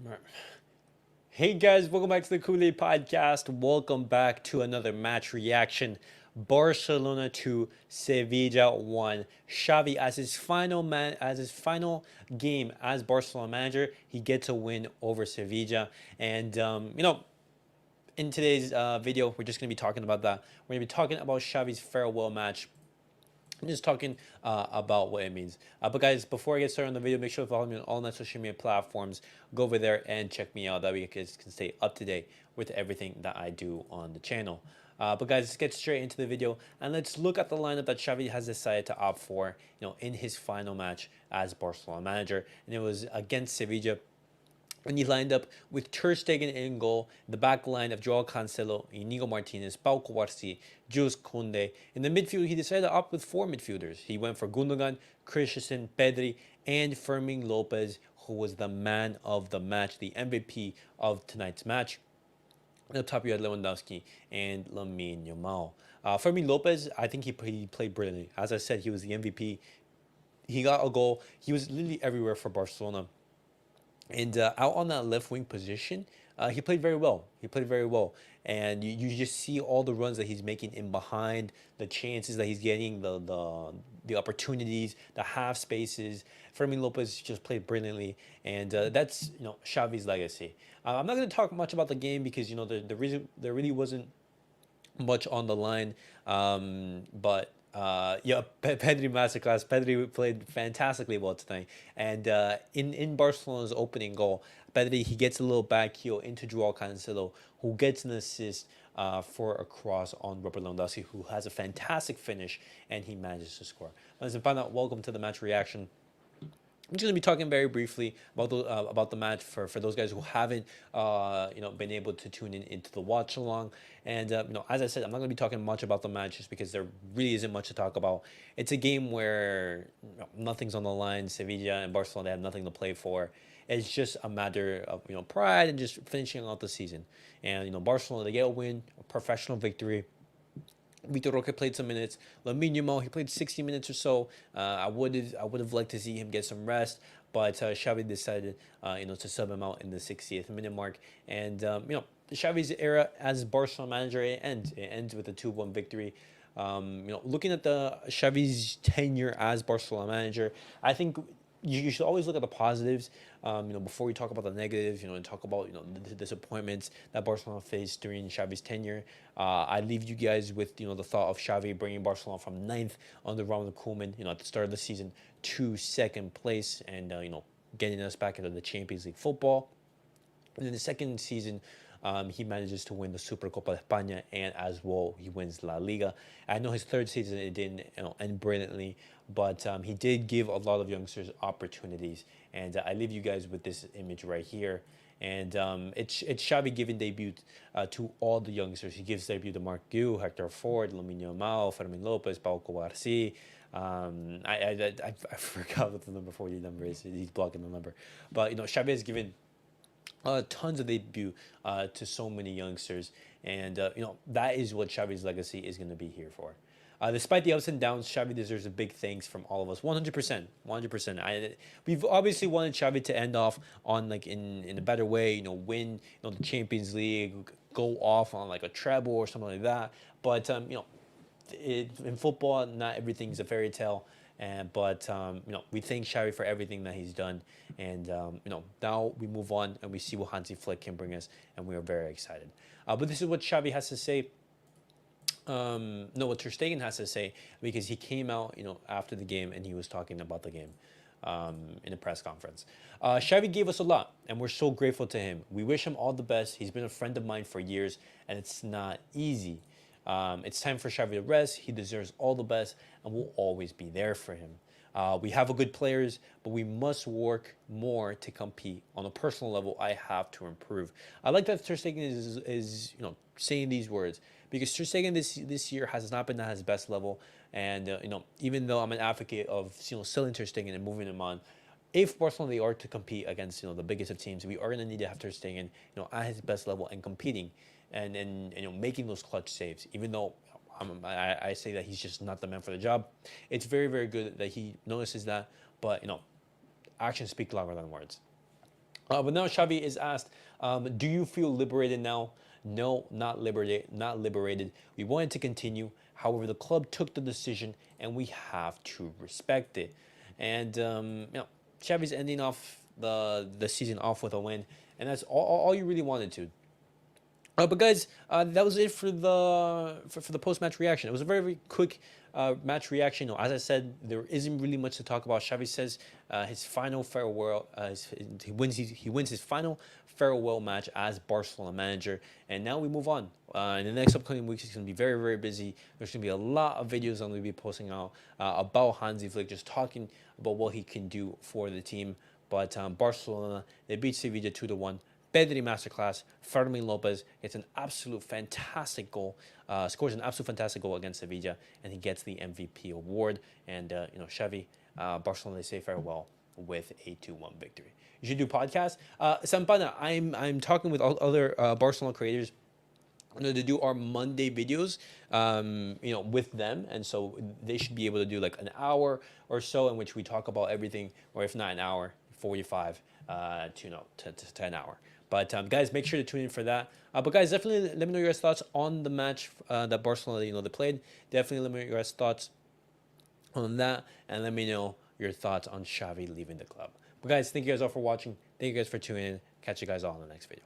Right. Hey guys, welcome back to the CulePodcast. Welcome back to another match reaction. Barcelona to Sevilla 1. Xavi as his final game as Barcelona manager, he gets a win over Sevilla. And in today's video, we're just gonna be talking about that. We're gonna be talking about Xavi's farewell match. I'm just talking about what it means. But guys, before I get started on the video, make sure to follow me on all my social media platforms. Go over there and check me out. That way you guys can stay up to date with everything that I do on the channel. But guys, let's get straight into the video and let's look at the lineup that Xavi has decided to opt for, in his final match as Barcelona manager, and it was against Sevilla. And he lined up with Ter Stegen in goal, the back line of Joao Cancelo, Inigo Martinez, Pau Cubarsí, Jules Koundé. In the midfield, he decided to opt with four midfielders. He went for Gundogan, Christensen, Pedri, and Fermin Lopez, who was the man of the match, the MVP of tonight's match. And up top, you had Lewandowski and Lamine Yamal. Fermin Lopez, I think he played brilliantly. As I said, he was the MVP. He got a goal. He was literally everywhere for Barcelona. And out on that left wing position, he played very well. He played very well. And you just see all the runs that he's making in behind, the chances that he's getting, the opportunities, the half spaces. Fermin Lopez just played brilliantly. And that's, Xavi's legacy. I'm not going to talk much about the game because, the reason there really wasn't much on the line. But yeah, Pedri masterclass. Pedri played fantastically well tonight, and in Barcelona's opening goal, Pedri he gets a little back heel into Joao Cancelo, who gets an assist for a cross on Robert Lewandowski, who has a fantastic finish, and he manages to score. Ladies and gentlemen, welcome to the match reaction. I'm just gonna be talking very briefly about the match for those guys who haven't been able to tune in into the watch along. And as I said, I'm not gonna be talking much about the match just because there really isn't much to talk about. It's a game where nothing's on the line. Sevilla and Barcelona, they have nothing to play for. It's just a matter of pride and just finishing out the season. And Barcelona, they get a win, a professional victory. Vitor Roque played some minutes. Lamine Yamal, he played 60 minutes or so. I would have liked to see him get some rest, but Xavi decided to sub him out in the 60th minute mark. And Xavi's era as Barcelona manager, it ends with a 2-1 victory. Looking at the Xavi's tenure as Barcelona manager, I think you should always look at the positives, before we talk about the negatives, and talk about, the disappointments that Barcelona faced during Xavi's tenure. I leave you guys with, the thought of Xavi bringing Barcelona from 9th under Ronald Koeman, at the start of the season to 2nd place and, getting us back into the Champions League football. And in the second season, he manages to win the Supercopa de España, and as well, he wins La Liga. I know his third season, it didn't end brilliantly, but he did give a lot of youngsters opportunities. And I leave you guys with this image right here. And it's Xavi giving debut to all the youngsters. He gives debut to Marc Guiu, Hector Ford, Lamine Yamal, Fermin Lopez, Pau Cubarsí. I forgot what the number 40 number is. He's blocking the number. But, Xavi has given tons of debut to so many youngsters, and that is what Xavi's legacy is going to be here for. Despite the ups and downs, Xavi deserves a big thanks from all of us. 100%, 100%. We've obviously wanted Xavi to end off on in a better way. Win the Champions League, go off on like a treble or something like that. But in football, not everything's a fairy tale. But we thank Xavi for everything that he's done, and now we move on and we see what Hansi Flick can bring us, and we are very excited. But this is what Xavi has to say. No, what Ter Stegen has to say, because he came out, after the game and he was talking about the game in a press conference. Xavi gave us a lot, and we're so grateful to him. We wish him all the best. He's been a friend of mine for years, and it's not easy. It's time for Xavi to rest. He deserves all the best, and we'll always be there for him. We have a good players, but we must work more to compete. On a personal level, I have to improve. I like that Ter Stegen is saying these words, because Ter Stegen this year has not been at his best level, and even though I'm an advocate of selling Ter Stegen and moving him on, if Barcelona they are to compete against the biggest of teams, we are going to need to have Ter Stegen at his best level and competing, and making those clutch saves. Even though I say that he's just not the man for the job, it's very good that he notices that. But actions speak louder than words. But now Xavi is asked, "Do you feel liberated now?" No, not liberated. Not liberated. We wanted to continue. However, the club took the decision, and we have to respect it. And Xavi's ending off the season off with a win, and that's all you really wanted to. But guys, that was it for the post match reaction. It was a very, very quick match reaction. As I said, there isn't really much to talk about. Xavi says his final farewell. He wins his final farewell match as Barcelona manager, and now we move on. In the next upcoming weeks, it's going to be very, very busy. There's going to be a lot of videos I'm going to be posting out about Hansi Flick, just talking about what he can do for the team. But Barcelona, they beat Sevilla 2-1. Pedri masterclass. Fermin Lopez gets an absolute fantastic goal, scores an absolute fantastic goal against Sevilla, and he gets the MVP award. And Xavi, Barcelona, they say farewell with a 2-1 victory. You should do podcasts. Sampana, I'm talking with other Barcelona creators to do our Monday videos, with them, and so they should be able to do like an hour or so in which we talk about everything, or if not an hour, 45 to an hour. But guys, make sure to tune in for that. But guys, definitely let me know your guys' thoughts on the match that Barcelona they played. Definitely let me know your guys' thoughts on that, and let me know your thoughts on Xavi leaving the club. But guys, thank you guys all for watching. Thank you guys for tuning in. Catch you guys all in the next video.